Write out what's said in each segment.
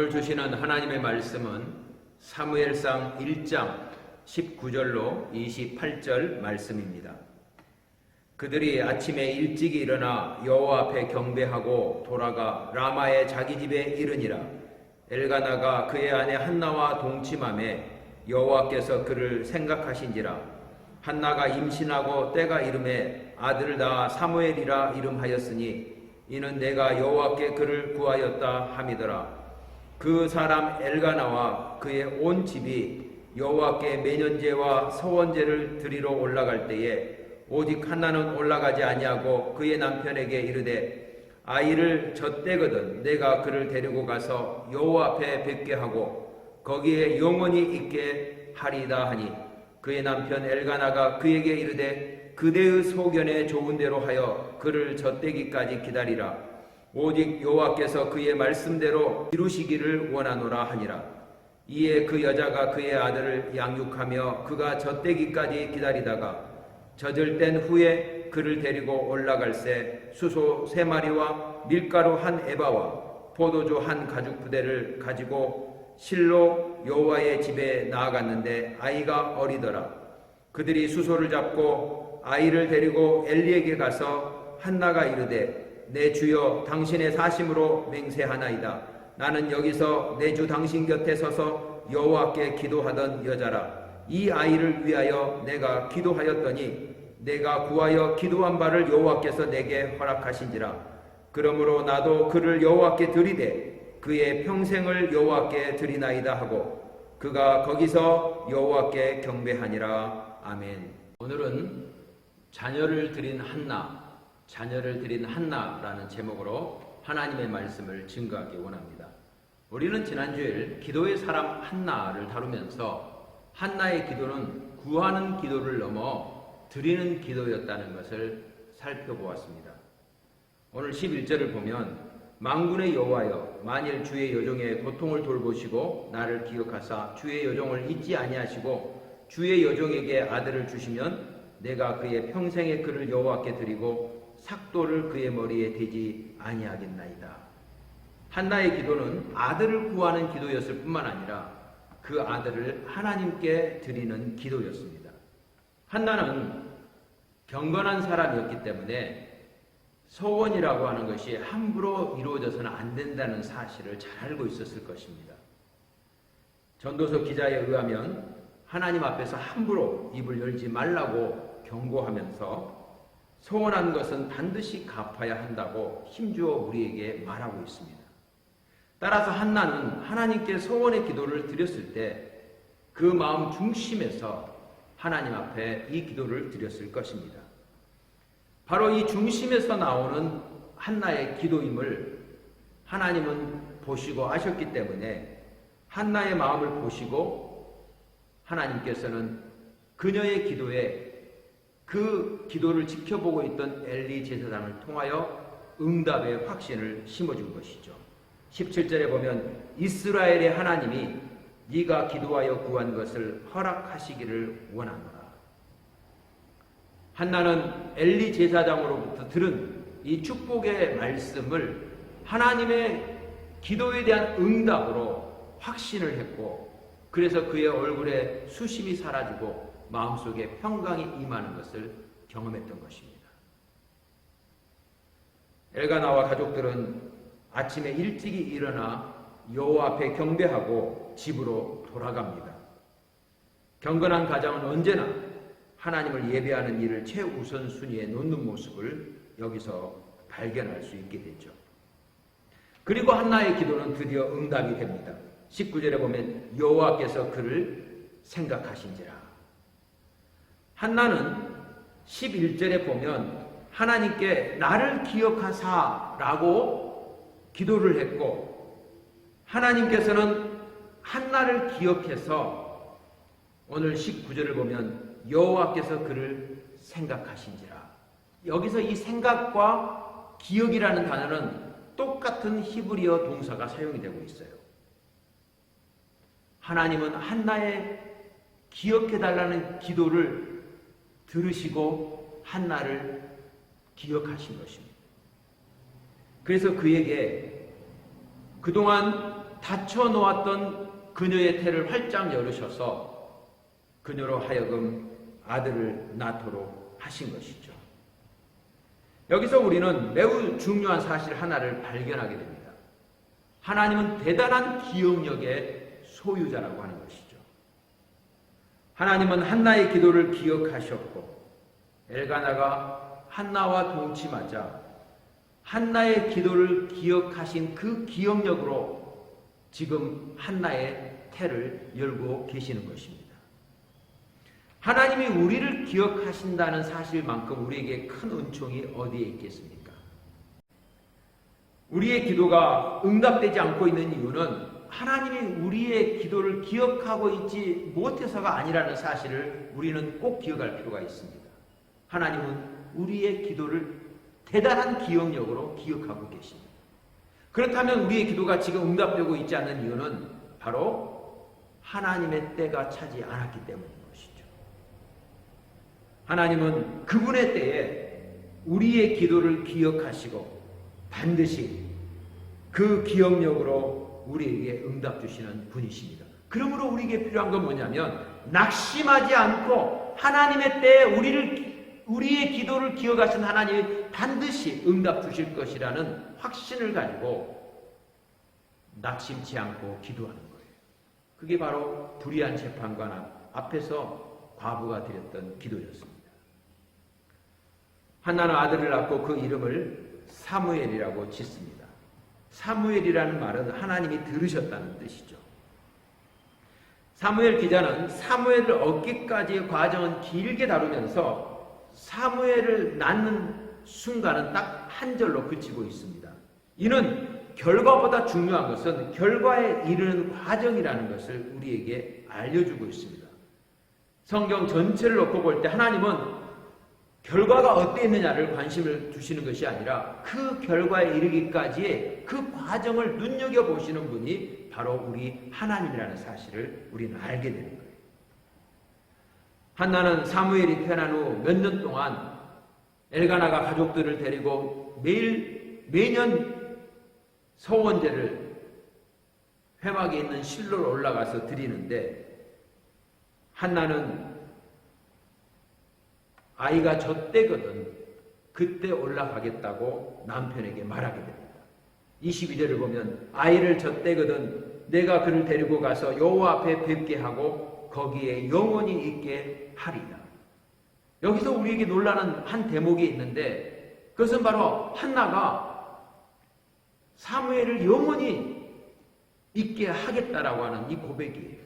오늘 주시는 하나님의 말씀은 사무엘상 1장 19절로 28절 말씀입니다. 그들이 아침에 일찍이 일어나 여호와 앞에 경배하고 돌아가 라마의 자기 집에 이르니라. 엘가나가 그의 아내 한나와 동침하매 여호와께서 그를 생각하신지라. 한나가 임신하고 때가 이름에 아들을 낳아 사무엘이라 이름하였으니 이는 내가 여호와께 그를 구하였다 함이더라. 그 사람 엘가나와 그의 온 집이 여호와께 매년제와 서원제를 드리러 올라갈 때에 오직 한나는 올라가지 아니하고 그의 남편에게 이르되 아이를 젖대거든 내가 그를 데리고 가서 여호와 앞에 뵙게 하고 거기에 영원히 있게 하리이다 하니 그의 남편 엘가나가 그에게 이르되 그대의 소견에 좋은 대로 하여 그를 젖대기까지 기다리라. 오직 여호와께서 그의 말씀대로 이루시기를 원하노라 하니라. 이에 그 여자가 그의 아들을 양육하며 그가 젖대기까지 기다리다가 젖을 뗀 후에 그를 데리고 올라갈새 수소 3마리와 밀가루 1에바와 포도주 1가죽 부대를 가지고 실로 여호와의 집에 나아갔는데 아이가 어리더라. 그들이 수소를 잡고 아이를 데리고 엘리에게 가서 한나가 이르되 내 주여 당신의 사심으로 맹세하나이다. 나는 여기서 내 주 당신 곁에 서서 여호와께 기도하던 여자라. 이 아이를 위하여 내가 기도하였더니 내가 구하여 기도한 바를 여호와께서 내게 허락하신지라. 그러므로 나도 그를 여호와께 드리되 그의 평생을 여호와께 드리나이다 하고 그가 거기서 여호와께 경배하니라. 아멘. 오늘은 자녀를 드린 한나라는 제목으로 하나님의 말씀을 증거하기 원합니다. 우리는 지난주에 기도의 사람 한나를 다루면서 한나의 기도는 구하는 기도를 넘어 드리는 기도였다는 것을 살펴보았습니다. 오늘 11절을 보면 만군의 여호와여 만일 주의 여종의 고통을 돌보시고 나를 기억하사 주의 여종을 잊지 아니하시고 주의 여종에게 아들을 주시면 내가 그의 평생의 그를 여호와께 드리고 삭도를 그의 머리에 대지 아니하겠나이다. 한나의 기도는 아들을 구하는 기도였을 뿐만 아니라 그 아들을 하나님께 드리는 기도였습니다. 한나는 경건한 사람이었기 때문에 소원이라고 하는 것이 함부로 이루어져서는 안 된다는 사실을 잘 알고 있었을 것입니다. 전도서 기자에 의하면 하나님 앞에서 함부로 입을 열지 말라고 경고하면서 소원한 것은 반드시 갚아야 한다고 힘주어 우리에게 말하고 있습니다. 따라서 한나는 하나님께 소원의 기도를 드렸을 때 그 마음 중심에서 하나님 앞에 이 기도를 드렸을 것입니다. 바로 이 중심에서 나오는 한나의 기도임을 하나님은 보시고 아셨기 때문에 한나의 마음을 보시고 하나님께서는 그녀의 기도에 그 기도를 지켜보고 있던 엘리 제사장을 통하여 응답의 확신을 심어준 것이죠. 17절에 보면 이스라엘의 하나님이 네가 기도하여 구한 것을 허락하시기를 원하노라. 한나는 엘리 제사장으로부터 들은 이 축복의 말씀을 하나님의 기도에 대한 응답으로 확신을 했고 그래서 그의 얼굴에 수심이 사라지고 마음속에 평강이 임하는 것을 경험했던 것입니다. 엘가나와 가족들은 아침에 일찍이 일어나 여호와 앞에 경배하고 집으로 돌아갑니다. 경건한 가정은 언제나 하나님을 예배하는 일을 최우선순위에 놓는 모습을 여기서 발견할 수 있게 되죠. 그리고 한나의 기도는 드디어 응답이 됩니다. 19절에 보면 여호와께서 그를 생각하신지라. 한나는 11절에 보면 하나님께 나를 기억하사라고 기도를 했고 하나님께서는 한나를 기억해서 오늘 19절을 보면 여호와께서 그를 생각하신지라. 여기서 이 생각과 기억이라는 단어는 똑같은 히브리어 동사가 사용이 되고 있어요. 하나님은 한나의 기억해달라는 기도를 들으시고 한나를 기억하신 것입니다. 그래서 그에게 그동안 닫혀 놓았던 그녀의 태를 활짝 열으셔서 그녀로 하여금 아들을 낳도록 하신 것이죠. 여기서 우리는 매우 중요한 사실 하나를 발견하게 됩니다. 하나님은 대단한 기억력의 소유자라고 하는 것이죠. 하나님은 한나의 기도를 기억하셨고 엘가나가 한나와 동침하자 한나의 기도를 기억하신 그 기억력으로 지금 한나의 태를 열고 계시는 것입니다. 하나님이 우리를 기억하신다는 사실만큼 우리에게 큰 은총이 어디에 있겠습니까? 우리의 기도가 응답되지 않고 있는 이유는 하나님이 우리의 기도를 기억하고 있지 못해서가 아니라는 사실을 우리는 꼭 기억할 필요가 있습니다. 하나님은 우리의 기도를 대단한 기억력으로 기억하고 계십니다. 그렇다면 우리의 기도가 지금 응답되고 있지 않는 이유는 바로 하나님의 때가 차지 않았기 때문인 것이죠. 하나님은 그분의 때에 우리의 기도를 기억하시고 반드시 그 기억력으로 우리에게 응답 주시는 분이십니다. 그러므로 우리에게 필요한 건 뭐냐면 낙심하지 않고 하나님의 때에 우리의 기도를 기억하신 하나님이 반드시 응답 주실 것이라는 확신을 가지고 낙심치 않고 기도하는 거예요. 그게 바로 불의한 재판관 앞에서 과부가 드렸던 기도였습니다. 한나는 아들을 낳고 그 이름을 사무엘이라고 짓습니다. 사무엘이라는 말은 하나님이 들으셨다는 뜻이죠. 사무엘 기자는 사무엘을 얻기까지의 과정은 길게 다루면서 사무엘을 낳는 순간은 딱 한 절로 그치고 있습니다. 이는 결과보다 중요한 것은 결과에 이르는 과정이라는 것을 우리에게 알려주고 있습니다. 성경 전체를 놓고 볼 때 하나님은 결과가 어땠느냐를 관심을 두시는 것이 아니라 그 결과에 이르기까지의 그 과정을 눈여겨보시는 분이 바로 우리 하나님이라는 사실을 우리는 알게 되는 거예요. 한나는 사무엘이 태어난 후 몇 년 동안 엘가나가 가족들을 데리고 매년 서원제를 회막에 있는 실로로 올라가서 드리는데 한나는 아이가 젖대거든 그때 올라가겠다고 남편에게 말하게 됩니다. 22절을 보면 아이를 젖대거든 내가 그를 데리고 가서 여호와 앞에 뵙게 하고 거기에 영원히 있게 하리라. 여기서 우리에게 놀라는 한 대목이 있는데 그것은 바로 한나가 사무엘을 영원히 있게 하겠다라고 하는 이 고백이에요.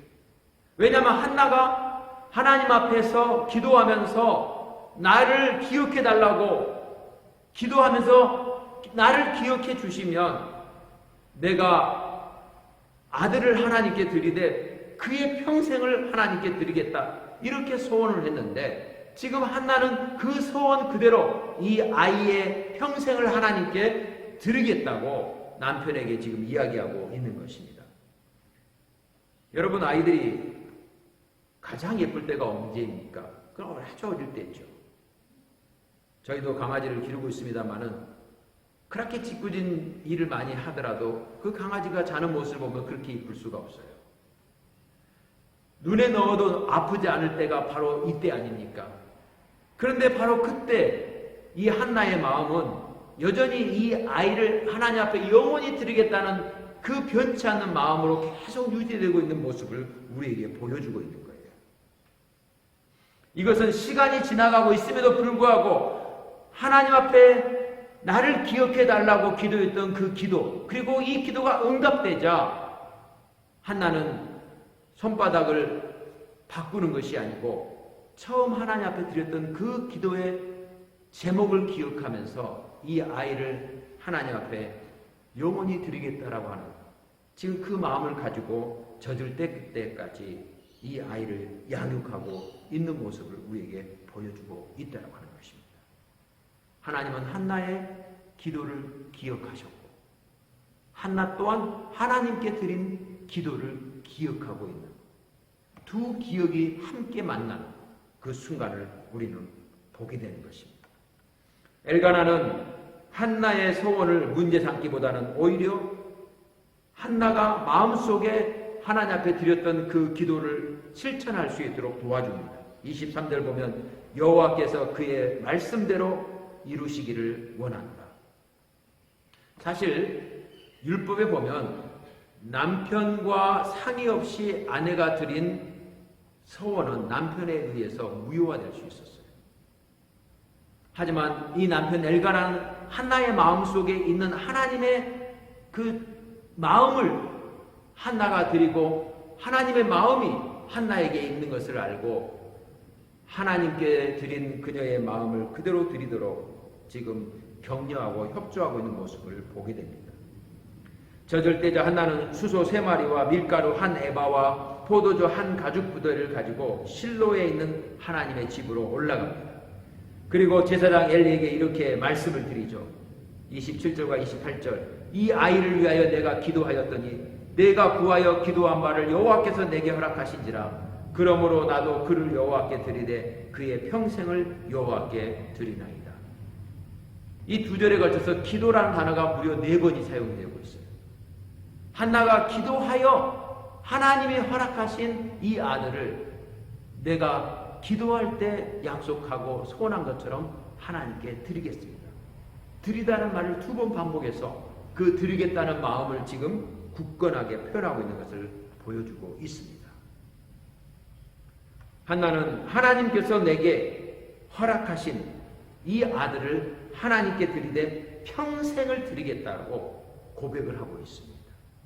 왜냐하면 한나가 하나님 앞에서 기도하면서 나를 기억해 달라고 기도하면서 나를 기억해 주시면 내가 아들을 하나님께 드리되 그의 평생을 하나님께 드리겠다 이렇게 소원을 했는데 지금 한나는 그 소원 그대로 이 아이의 평생을 하나님께 드리겠다고 남편에게 지금 이야기하고 있는 것입니다. 여러분 아이들이 가장 예쁠 때가 언제입니까? 그럼 아주 어릴 때죠. 저희도 강아지를 기르고 있습니다만은 그렇게 짓궂은 일을 많이 하더라도 그 강아지가 자는 모습을 보면 그렇게 이쁠 수가 없어요. 눈에 넣어도 아프지 않을 때가 바로 이때 아닙니까? 그런데 바로 그때 이 한나의 마음은 여전히 이 아이를 하나님 앞에 영원히 드리겠다는 그 변치 않는 마음으로 계속 유지되고 있는 모습을 우리에게 보여주고 있는 거예요. 이것은 시간이 지나가고 있음에도 불구하고 하나님 앞에 나를 기억해 달라고 기도했던 그 기도, 그리고 이 기도가 응답되자 한나는 손바닥을 바꾸는 것이 아니고 처음 하나님 앞에 드렸던 그 기도의 제목을 기억하면서 이 아이를 하나님 앞에 영원히 드리겠다라고 하는 지금 그 마음을 가지고 젖을 때 그때까지 이 아이를 양육하고 있는 모습을 우리에게 보여주고 있다고 하는 것입니다. 하나님은 한나의 기도를 기억하셨고 한나 또한 하나님께 드린 기도를 기억하고 있는 두 기억이 함께 만나는 그 순간을 우리는 보게 되는 것입니다. 엘가나는 한나의 소원을 문제 삼기보다는 오히려 한나가 마음속에 하나님 앞에 드렸던 그 기도를 실천할 수 있도록 도와줍니다. 23절 보면 여호와께서 그의 말씀대로 이루시기를 원한다. 사실 율법에 보면 남편과 상의 없이 아내가 드린 서원은 남편에 의해서 무효화될 수 있었어요. 하지만 이 남편 엘가나는 한나의 마음속에 있는 하나님의 그 마음을 한나가 드리고 하나님의 마음이 한나에게 있는 것을 알고 하나님께 드린 그녀의 마음을 그대로 드리도록 지금 격려하고 협조하고 있는 모습을 보게 됩니다. 저절 때자 한나는 수소 3마리와 밀가루 1에바와 포도주 1가죽 부대를 가지고 실로에 있는 하나님의 집으로 올라갑니다. 그리고 제사장 엘리에게 이렇게 말씀을 드리죠. 27절과 28절. 이 아이를 위하여 내가 기도하였더니 내가 구하여 기도한 바를 여호와께서 내게 허락하신지라. 그러므로 나도 그를 여호와께 드리되 그의 평생을 여호와께 드리나이다. 이 2절에 걸쳐서 기도라는 단어가 무려 4번이 사용되고 있어요. 한나가 기도하여 하나님이 허락하신 이 아들을 내가 기도할 때 약속하고 소원한 것처럼 하나님께 드리겠습니다. 드리다는 말을 2번 반복해서 그 드리겠다는 마음을 지금 굳건하게 표현하고 있는 것을 보여주고 있습니다. 한나는 하나님께서 내게 허락하신 이 아들을 하나님께 드리되 평생을 드리겠다고 고백을 하고 있습니다.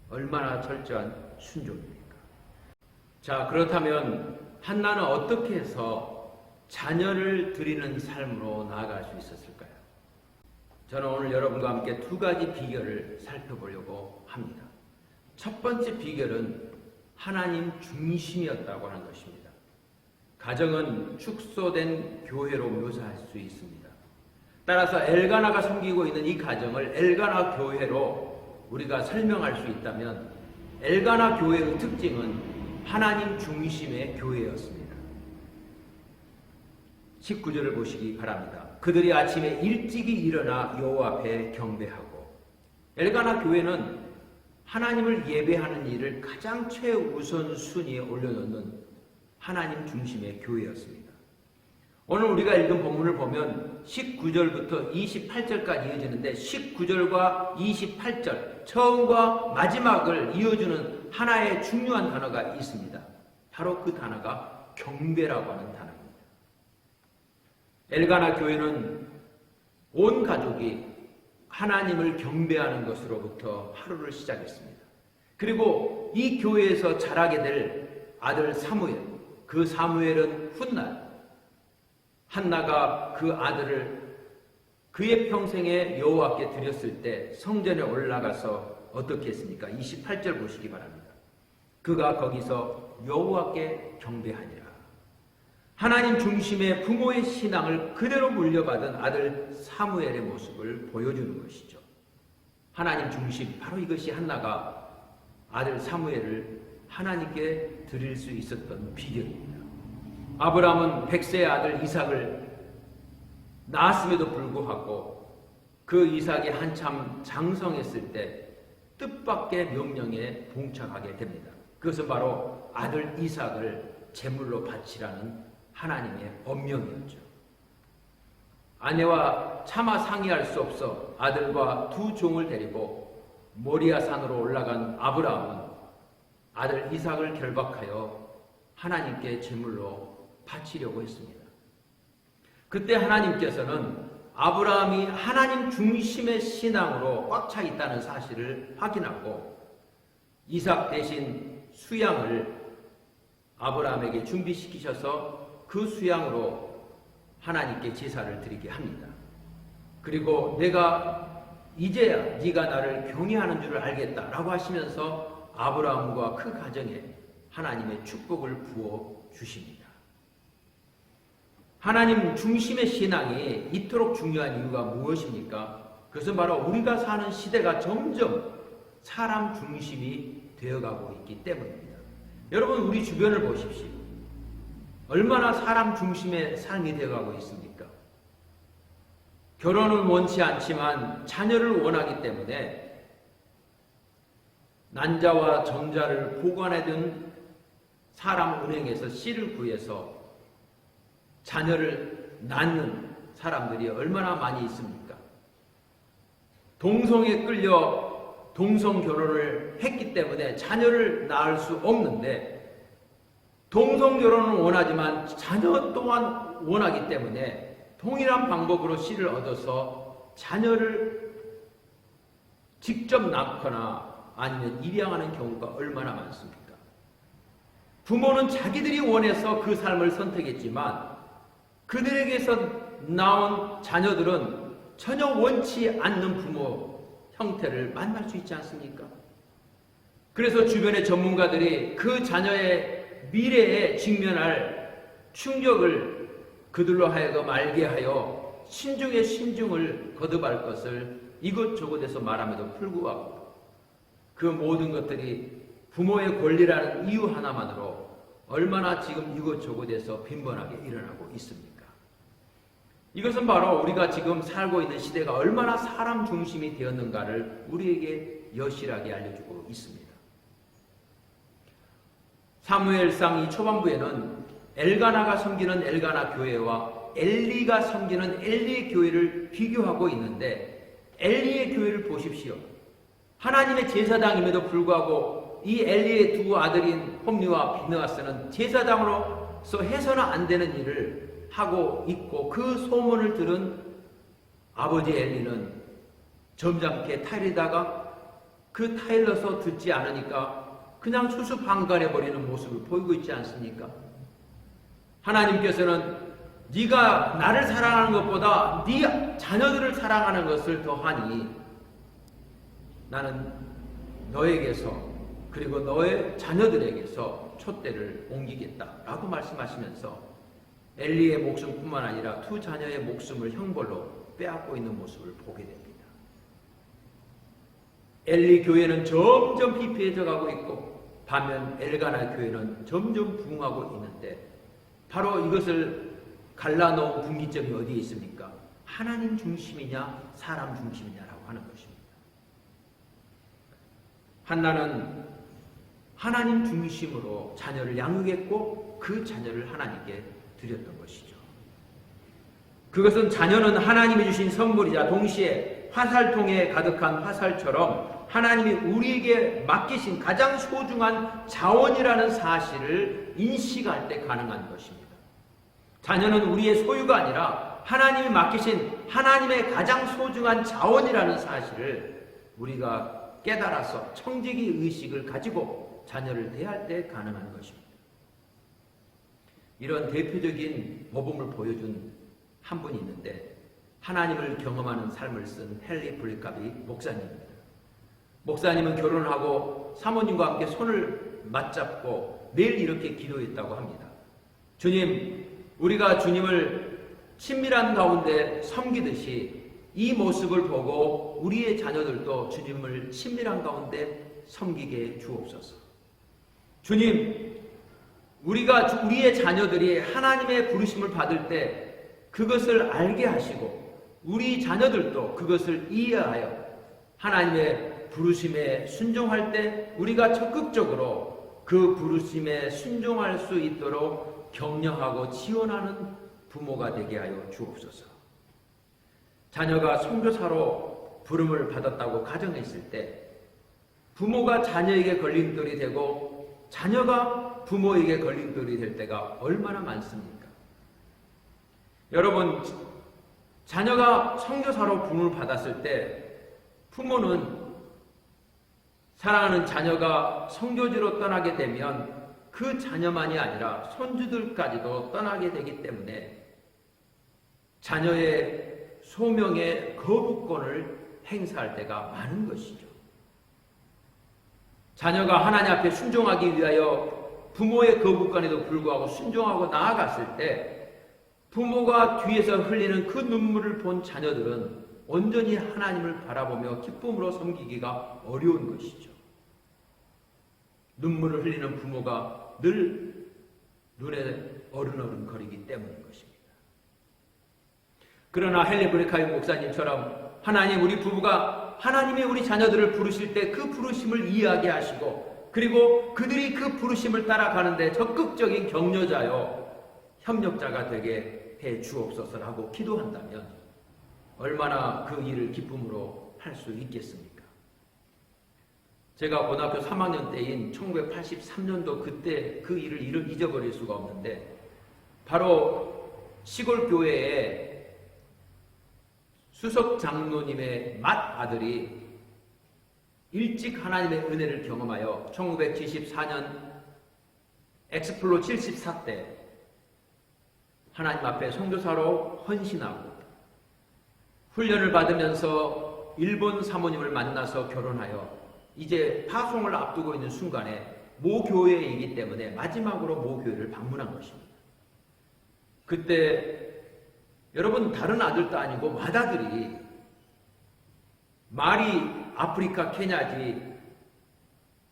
얼마나 철저한 순종입니까? 자, 그렇다면 한나는 어떻게 해서 자녀를 드리는 삶으로 나아갈 수 있었을까요? 저는 오늘 여러분과 함께 2가지 비결을 살펴보려고 합니다. 첫 번째 비결은 하나님 중심이었다고 하는 것입니다. 가정은 축소된 교회로 묘사할 수 있습니다. 따라서 엘가나가 섬기고 있는 이 가정을 엘가나 교회로 우리가 설명할 수 있다면 엘가나 교회의 특징은 하나님 중심의 교회였습니다. 19절을 보시기 바랍니다. 그들이 아침에 일찍이 일어나 여호와 앞에 경배하고. 엘가나 교회는 하나님을 예배하는 일을 가장 최우선 순위에 올려놓는 하나님 중심의 교회였습니다. 오늘 우리가 읽은 본문을 보면 19절부터 28절까지 이어지는데 19절과 28절 처음과 마지막을 이어주는 하나의 중요한 단어가 있습니다. 바로 그 단어가 경배라고 하는 단어입니다. 엘가나 교회는 온 가족이 하나님을 경배하는 것으로부터 하루를 시작했습니다. 그리고 이 교회에서 자라게 될 아들 사무엘, 그 사무엘은 훗날 한나가 그 아들을 그의 평생에 여호와께 드렸을 때 성전에 올라가서 어떻게 했습니까? 28절 보시기 바랍니다. 그가 거기서 여호와께 경배하니라. 하나님 중심의 부모의 신앙을 그대로 물려받은 아들 사무엘의 모습을 보여주는 것이죠. 하나님 중심, 바로 이것이 한나가 아들 사무엘을 하나님께 드릴 수 있었던 비결입니다. 아브라함은 100세의 아들 이삭을 낳았음에도 불구하고 그 이삭이 한참 장성했을 때 뜻밖의 명령에 봉착하게 됩니다. 그것은 바로 아들 이삭을 제물로 바치라는 하나님의 엄명이었죠. 아내와 차마 상의할 수 없어 아들과 2 종을 데리고 모리아 산으로 올라간 아브라함은 아들 이삭을 결박하여 하나님께 제물로 바치려고 했습니다. 그때 하나님께서는 아브라함이 하나님 중심의 신앙으로 꽉 차 있다는 사실을 확인하고 이삭 대신 수양을 아브라함에게 준비시키셔서 그 수양으로 하나님께 제사를 드리게 합니다. 그리고 내가 이제야 네가 나를 경외하는 줄을 알겠다라고 하시면서 아브라함과 그 가정에 하나님의 축복을 부어 주십니다. 하나님 중심의 신앙이 이토록 중요한 이유가 무엇입니까? 그것은 바로 우리가 사는 시대가 점점 사람 중심이 되어가고 있기 때문입니다. 여러분, 우리 주변을 보십시오. 얼마나 사람 중심의 삶이 되어가고 있습니까? 결혼을 원치 않지만 자녀를 원하기 때문에 난자와 정자를 보관해둔 사람 은행에서 씨를 구해서 자녀를 낳는 사람들이 얼마나 많이 있습니까? 동성에 끌려 동성 결혼을 했기 때문에 자녀를 낳을 수 없는데, 동성 결혼은 원하지만 자녀 또한 원하기 때문에 동일한 방법으로 씨를 얻어서 자녀를 직접 낳거나 아니면 입양하는 경우가 얼마나 많습니까? 부모는 자기들이 원해서 그 삶을 선택했지만 그들에게서 나온 자녀들은 전혀 원치 않는 부모 형태를 만날 수 있지 않습니까? 그래서 주변의 전문가들이 그 자녀의 미래에 직면할 충격을 그들로 하여금 알게 하여 신중에 신중을 거듭할 것을 이것저것에서 말함에도 불구하고 그 모든 것들이 부모의 권리라는 이유 하나만으로 얼마나 지금 이것저것에서 빈번하게 일어나고 있습니까? 이것은 바로 우리가 지금 살고 있는 시대가 얼마나 사람 중심이 되었는가를 우리에게 여실하게 알려주고 있습니다. 사무엘상 이 초반부에는 엘가나가 섬기는 엘가나 교회와 엘리가 섬기는 엘리 교회를 비교하고 있는데, 엘리의 교회를 보십시오. 하나님의 제사장임에도 불구하고 이 엘리의 두 아들인 홈리와 비느하스는 제사장으로서 해서는 안 되는 일을 하고 있고, 그 소문을 들은 아버지 엘리는 점잖게 타일에다가 그 타일러서 듣지 않으니까 그냥 수수방관해버리는 모습을 보이고 있지 않습니까? 하나님께서는 네가 나를 사랑하는 것보다 네 자녀들을 사랑하는 것을 더하니 나는 너에게서 그리고 너의 자녀들에게서 촛대를 옮기겠다라고 말씀하시면서 엘리의 목숨뿐만 아니라 두 자녀의 목숨을 형벌로 빼앗고 있는 모습을 보게 됩니다. 엘리 교회는 점점 피폐해져 가고 있고 반면 엘가나 교회는 점점 부흥하고 있는데, 바로 이것을 갈라놓은 분기점이 어디에 있습니까? 하나님 중심이냐 사람 중심이냐라고 하는 것입니다. 한나는 하나님 중심으로 자녀를 양육했고 그 자녀를 하나님께 드렸던 것이죠. 그것은 자녀는 하나님이 주신 선물이자 동시에 화살통에 가득한 화살처럼 하나님이 우리에게 맡기신 가장 소중한 자원이라는 사실을 인식할 때 가능한 것입니다. 자녀는 우리의 소유가 아니라 하나님이 맡기신 하나님의 가장 소중한 자원이라는 사실을 우리가 깨달아서 청지기 의식을 가지고 자녀를 대할 때 가능한 것입니다. 이런 대표적인 모범을 보여준 한 분이 있는데, 하나님을 경험하는 삶을 쓴 헨리 블리카비 목사님입니다. 목사님은 결혼하고 사모님과 함께 손을 맞잡고 매일 이렇게 기도했다고 합니다. 주님, 우리가 주님을 친밀한 가운데 섬기듯이 이 모습을 보고 우리의 자녀들도 주님을 친밀한 가운데 섬기게 주옵소서. 주님, 우리의 자녀들이 하나님의 부르심을 받을 때 그것을 알게 하시고 우리 자녀들도 그것을 이해하여 하나님의 부르심에 순종할 때 우리가 적극적으로 그 부르심에 순종할 수 있도록 격려하고 지원하는 부모가 되게 하여 주옵소서. 자녀가 선교사로 부름을 받았다고 가정했을 때 부모가 자녀에게 걸림돌이 되고 자녀가 부모에게 걸림돌이 될 때가 얼마나 많습니까? 여러분, 자녀가 선교사로 부름을 받았을 때 부모는 사랑하는 자녀가 선교지로 떠나게 되면 그 자녀만이 아니라 손주들까지도 떠나게 되기 때문에 자녀의 소명의 거부권을 행사할 때가 많은 것이죠. 자녀가 하나님 앞에 순종하기 위하여 부모의 거부권에도 불구하고 순종하고 나아갔을 때 부모가 뒤에서 흘리는 그 눈물을 본 자녀들은 온전히 하나님을 바라보며 기쁨으로 섬기기가 어려운 것이죠. 눈물을 흘리는 부모가 늘 눈에 어른어른거리기 때문인 것입니다. 그러나 헨리 브레카이 목사님처럼 하나님, 우리 부부가 하나님이 우리 자녀들을 부르실 때 그 부르심을 이해하게 하시고, 그리고 그들이 그 부르심을 따라가는데 적극적인 격려자요 협력자가 되게 해 주옵소서라고 기도한다면 얼마나 그 일을 기쁨으로 할 수 있겠습니까? 제가 고등학교 3학년 때인 1983년도 그때 그 일을 잊어버릴 수가 없는데, 바로 시골 교회에 수석 장로님의 맏아들이 일찍 하나님의 은혜를 경험하여 1974년 엑스플로 74때 하나님 앞에 선교사로 헌신하고 훈련을 받으면서 일본 사모님을 만나서 결혼하여 이제 파송을 앞두고 있는 순간에 모 교회이기 때문에 마지막으로 모 교회를 방문한 것입니다. 그때 여러분, 다른 아들도 아니고 맏아들이 말이 아프리카 케냐지,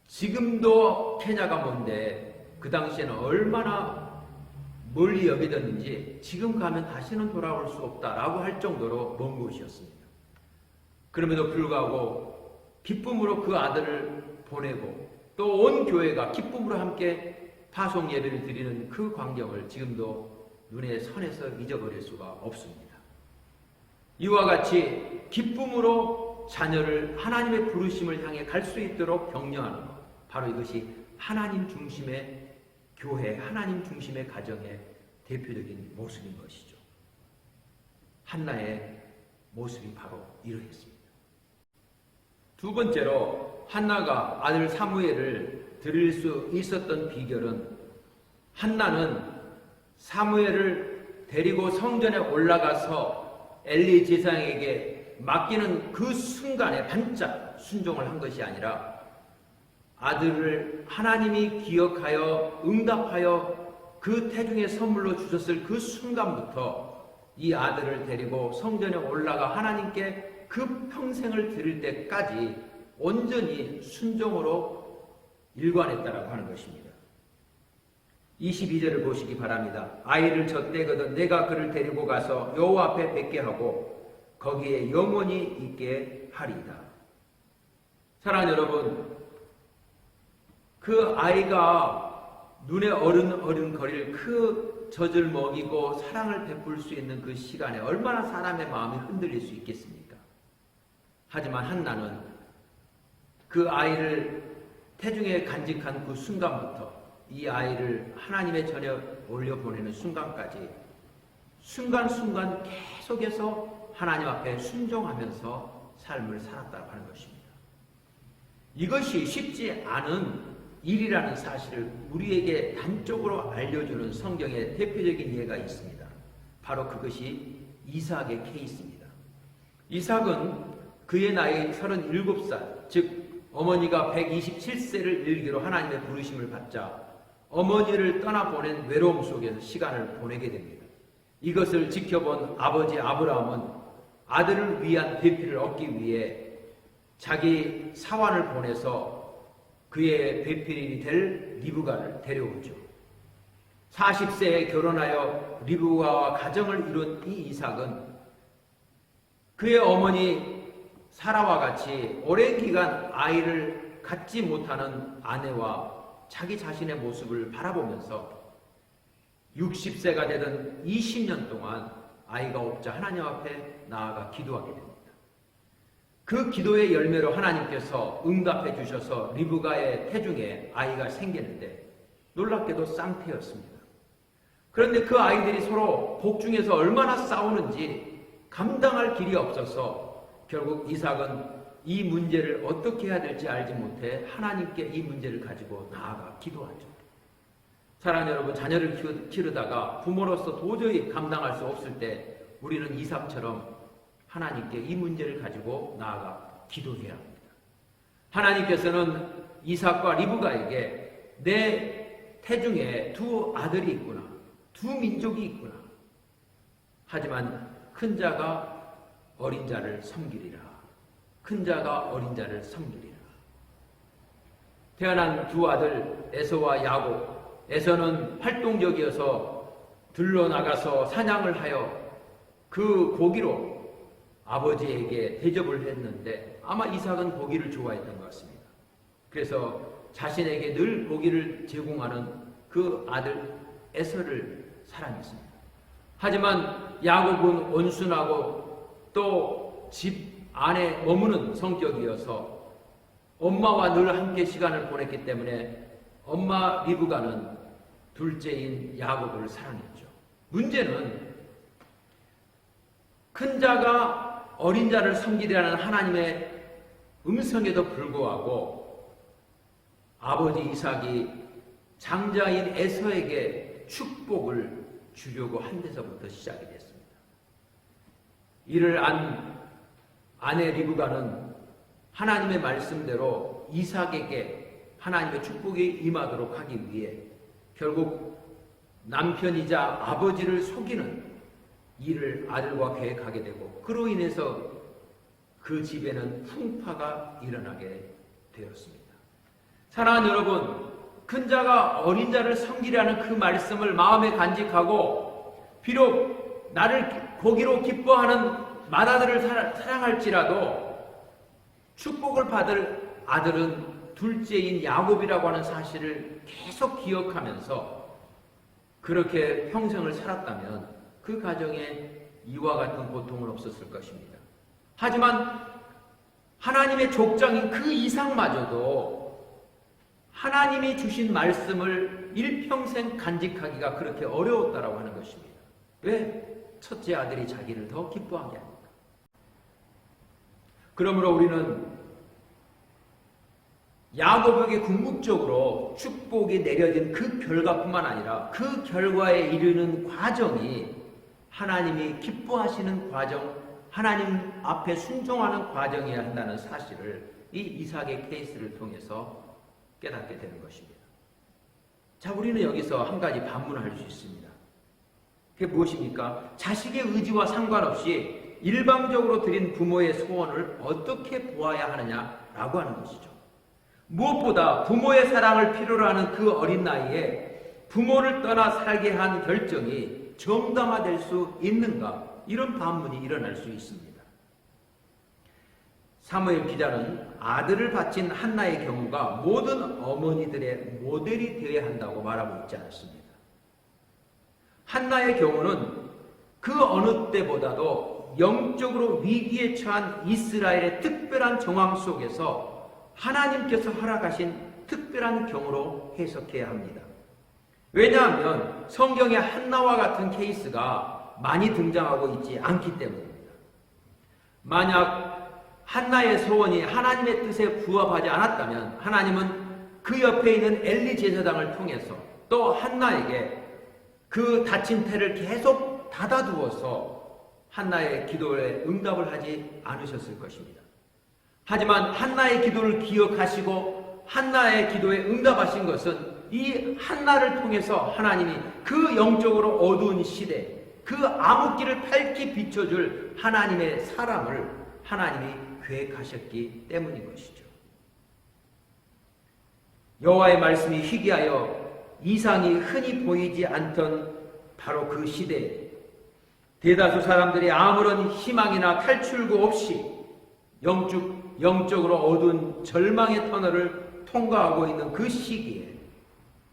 지금도 케냐가 뭔데 그 당시에는 얼마나 멀리 여기졌는지 지금 가면 다시는 돌아올 수 없다라고 할 정도로 먼 곳이었습니다. 그럼에도 불구하고 기쁨으로 그 아들을 보내고 또 온 교회가 기쁨으로 함께 파송 예배를 드리는 그 광경을 지금도 눈에 선해서 잊어버릴 수가 없습니다. 이와 같이 기쁨으로 자녀를 하나님의 부르심을 향해 갈 수 있도록 격려하는 것, 바로 이것이 하나님 중심의 교회, 하나님 중심의 가정의 대표적인 모습인 것이죠. 한나의 모습이 바로 이러했습니다. 두 번째로 한나가 아들 사무엘을 드릴 수 있었던 비결은, 한나는 사무엘을 데리고 성전에 올라가서 엘리 제사장에게 맡기는 그 순간에 반짝 순종을 한 것이 아니라, 아들을 하나님이 기억하여 응답하여 그 태중의 선물로 주셨을 그 순간부터 이 아들을 데리고 성전에 올라가 하나님께 그 평생을 드릴 때까지 온전히 순종으로 일관했다라고 하는 것입니다. 22절을 보시기 바랍니다. 아이를 젖대거든 내가 그를 데리고 가서 여호와 앞에 뵙게 하고 거기에 영원히 있게 하리이다. 사랑하는 여러분, 그 아이가 눈에 어른거릴 그 젖을 먹이고 사랑을 베풀 수 있는 그 시간에 얼마나 사람의 마음이 흔들릴 수 있겠습니까? 하지만 한나는 그 아이를 태중에 간직한 그 순간부터 이 아이를 하나님의 전에 올려보내는 순간까지 순간순간 계속해서 하나님 앞에 순종하면서 삶을 살았다고 하는 것입니다. 이것이 쉽지 않은 일이라는 사실을 우리에게 단적으로 알려주는 성경의 대표적인 예가 있습니다. 바로 그것이 이삭의 케이스입니다. 이삭은 그의 나이 37살, 즉 어머니가 127세를 일기로 하나님의 부르심을 받자 어머니를 떠나보낸 외로움 속에서 시간을 보내게 됩니다. 이것을 지켜본 아버지 아브라함은 아들을 위한 배필을 얻기 위해 자기 사환을 보내서 그의 배필이 될 리브가를 데려오죠. 40세에 결혼하여 리브가와 가정을 이룬 이 이삭은 그의 어머니 사라와 같이 오랜 기간 아이를 갖지 못하는 아내와 자기 자신의 모습을 바라보면서 60세가 되던 20년 동안 아이가 없자 하나님 앞에 나아가 기도하게 됩니다. 그 기도의 열매로 하나님께서 응답해 주셔서 리브가의 태중에 아이가 생기는데 놀랍게도 쌍태였습니다. 그런데 그 아이들이 서로 복중에서 얼마나 싸우는지 감당할 길이 없어서 결국 이삭은 이 문제를 어떻게 해야 될지 알지 못해 하나님께 이 문제를 가지고 나아가 기도하죠. 사랑하는 여러분, 자녀를 기르다가 부모로서 도저히 감당할 수 없을 때 우리는 이삭처럼 하나님께 이 문제를 가지고 나아가 기도해야 합니다. 하나님께서는 이삭과 리브가에게 내 태중에 두 아들이 있구나, 두 민족이 있구나. 하지만 큰 자가 어린 자를 섬기리라. 큰 자가 어린 자를 섬기리라. 태어난 두 아들 에서와 야곱. 에서는 활동적이어서 들러 나가서 사냥을 하여 그 고기로 아버지에게 대접을 했는데 아마 이삭은 고기를 좋아했던 것 같습니다. 그래서 자신에게 늘 고기를 제공하는 그 아들 에서를 사랑했습니다. 하지만 야곱은 온순하고 또 집 안에 머무는 성격이어서 엄마와 늘 함께 시간을 보냈기 때문에 엄마 리브가는 둘째인 야곱을 사랑했죠. 문제는 큰 자가 어린 자를 섬기라는 하나님의 음성에도 불구하고 아버지 이삭이 장자인 에서에게 축복을 주려고 한 데서부터 시작이 됐습니다. 이를 안 아내 리브가는 하나님의 말씀대로 이삭에게 하나님의 축복이 임하도록 하기 위해 결국 남편이자 아버지를 속이는 일을 아들과 계획하게 되고 그로 인해서 그 집에는 풍파가 일어나게 되었습니다. 사랑하는 여러분, 큰 자가 어린 자를 섬기라는 그 말씀을 마음에 간직하고 비록 나를 고기로 기뻐하는 맏아들을 사랑할지라도 축복을 받을 아들은 둘째인 야곱이라고 하는 사실을 계속 기억하면서 그렇게 평생을 살았다면 그 가정에 이와 같은 고통은 없었을 것입니다. 하지만 하나님의 족장인 그 이삭마저도 하나님이 주신 말씀을 일평생 간직하기가 그렇게 어려웠다라고 하는 것입니다. 왜? 첫째 아들이 자기를 더 기뻐하게 합니까? 그러므로 우리는 야곱에게 궁극적으로 축복이 내려진 그 결과뿐만 아니라 그 결과에 이르는 과정이 하나님이 기뻐하시는 과정, 하나님 앞에 순종하는 과정이어야 한다는 사실을 이 이삭의 케이스를 통해서 깨닫게 되는 것입니다. 자, 우리는 여기서 한 가지 반문할 수 있습니다. 그게 무엇입니까? 자식의 의지와 상관없이 일방적으로 드린 부모의 소원을 어떻게 보아야 하느냐라고 하는 것이죠. 무엇보다 부모의 사랑을 필요로 하는 그 어린 나이에 부모를 떠나 살게 한 결정이 정당화될 수 있는가? 이런 반문이 일어날 수 있습니다. 사무엘 기자는 아들을 바친 한나의 경우가 모든 어머니들의 모델이 되어야 한다고 말하고 있지 않습니다. 한나의 경우는 그 어느 때보다도 영적으로 위기에 처한 이스라엘의 특별한 정황 속에서 하나님께서 허락하신 특별한 경우로 해석해야 합니다. 왜냐하면 성경에 한나와 같은 케이스가 많이 등장하고 있지 않기 때문입니다. 만약 한나의 소원이 하나님의 뜻에 부합하지 않았다면 하나님은 그 옆에 있는 엘리 제사장을 통해서 또 한나에게 그 닫힌 태를 계속 닫아두어서 한나의 기도에 응답을 하지 않으셨을 것입니다. 하지만 한나의 기도를 기억하시고 한나의 기도에 응답하신 것은 이 한나를 통해서 하나님이 그 영적으로 어두운 시대, 그 암흑기를 밝히 비춰줄 하나님의 사람을 하나님이 계획하셨기 때문인 것이죠. 여호와의 말씀이 희귀하여 이상이 흔히 보이지 않던 바로 그 시대에 대다수 사람들이 아무런 희망이나 탈출구 없이 영적으로 어두운 절망의 터널을 통과하고 있는 그 시기에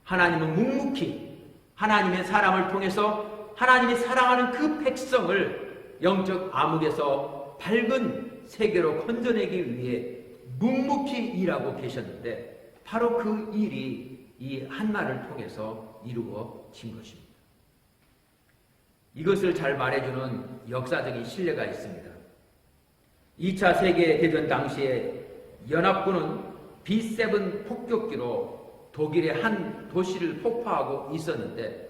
하나님은 묵묵히 하나님의 사람을 통해서 하나님이 사랑하는 그 백성을 영적 암흑에서 밝은 세계로 건져내기 위해 묵묵히 일하고 계셨는데 바로 그 일이 이 한나를 통해서 이루어진 것입니다. 이것을 잘 말해주는 역사적인 신뢰가 있습니다. 2차 세계대전 당시에 연합군은 B7 폭격기로 독일의 한 도시를 폭파하고 있었는데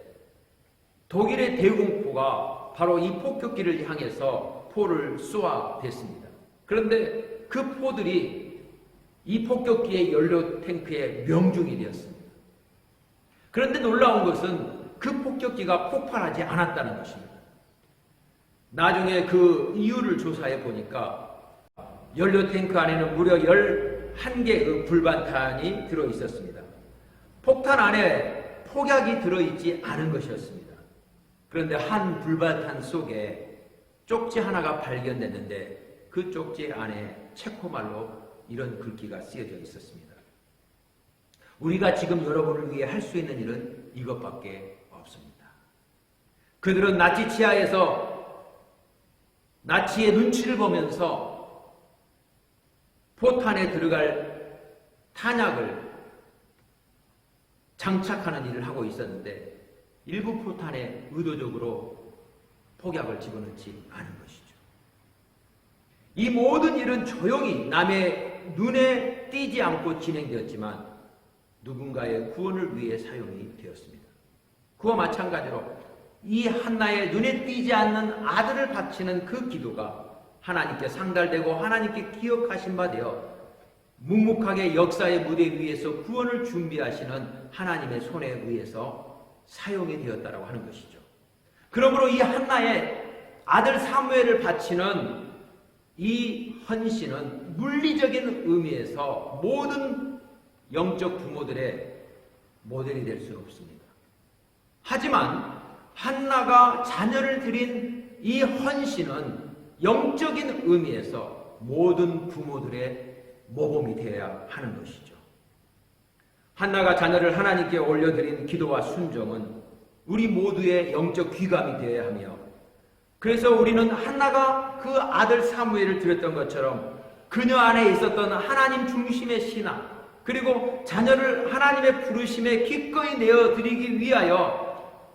독일의 대공포가 바로 이 폭격기를 향해서 포를 쏘아댔습니다. 그런데 그 포들이 이 폭격기의 연료 탱크의 명중이 되었습니다. 그런데 놀라운 것은 그 폭격기가 폭발하지 않았다는 것입니다. 나중에 그 이유를 조사해 보니까 연료 탱크 안에는 무려 11개의 불반탄이 들어있었습니다. 폭탄 안에 폭약이 들어있지 않은 것이었습니다. 그런데 한 불반탄 속에 쪽지 하나가 발견됐는데 그 쪽지 안에 체코말로 이런 글귀가 쓰여져 있었습니다. 우리가 지금 여러분을 위해 할 수 있는 일은 이것밖에 없습니다. 그들은 나치 치하에서 나치의 눈치를 보면서 포탄에 들어갈 탄약을 장착하는 일을 하고 있었는데 일부 포탄에 의도적으로 폭약을 집어넣지 않은 것이죠. 이 모든 일은 조용히 남의 눈에 띄지 않고 진행되었지만 누군가의 구원을 위해 사용이 되었습니다. 그와 마찬가지로 이 한나의 눈에 띄지 않는 아들을 바치는 그 기도가 하나님께 상달되고 하나님께 기억하신 바 되어 묵묵하게 역사의 무대 위에서 구원을 준비하시는 하나님의 손에 의해서 사용이 되었다고 하는 것이죠. 그러므로 이 한나의 아들 사무엘을 바치는 이 헌신은 물리적인 의미에서 모든 영적 부모들의 모델이 될 수는 없습니다. 하지만 한나가 자녀를 드린 이 헌신은 영적인 의미에서 모든 부모들의 모범이 되어야 하는 것이죠. 한나가 자녀를 하나님께 올려드린 기도와 순종은 우리 모두의 영적 귀감이 되어야 하며, 그래서 우리는 한나가 그 아들 사무엘을 드렸던 것처럼 그녀 안에 있었던 하나님 중심의 신앙, 그리고 자녀를 하나님의 부르심에 기꺼이 내어드리기 위하여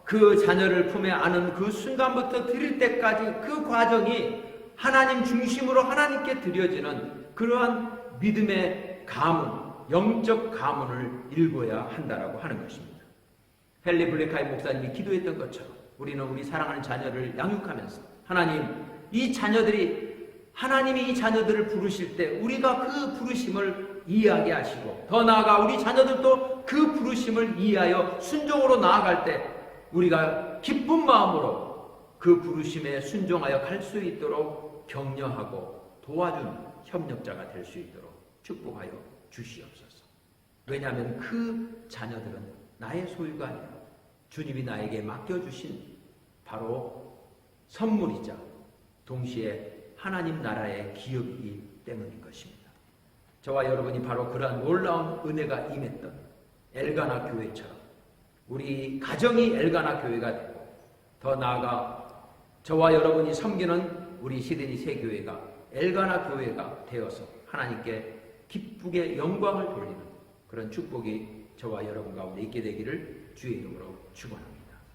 그 자녀를 품에 안은 그 순간부터 드릴 때까지 그 과정이 하나님 중심으로 하나님께 드려지는 그러한 믿음의 가문, 영적 가문을 일궈야 한다라고 하는 것입니다. 헨리 블랙하임 목사님이 기도했던 것처럼 우리는 우리 사랑하는 자녀를 양육하면서 하나님이 이 자녀들을 부르실 때 우리가 그 부르심을 이해하게 하시고, 더 나아가 우리 자녀들도 그 부르심을 이해하여 순종으로 나아갈 때 우리가 기쁜 마음으로 그 부르심에 순종하여 갈 수 있도록 격려하고 도와주는 협력자가 될 수 있도록 축복하여 주시옵소서. 왜냐하면 그 자녀들은 나의 소유가 아니라 주님이 나에게 맡겨주신 바로 선물이자 동시에 하나님 나라의 기업이기 때문인 것입니다. 저와 여러분이 바로 그러한 놀라운 은혜가 임했던 엘가나 교회처럼 우리 가정이 엘가나 교회가 되고, 더 나아가 저와 여러분이 섬기는 우리 시드니 새교회가 엘가나 교회가 되어서 하나님께 기쁘게 영광을 돌리는 그런 축복이 저와 여러분 가운데 있게 되기를 주의 이름으로 축원합니다.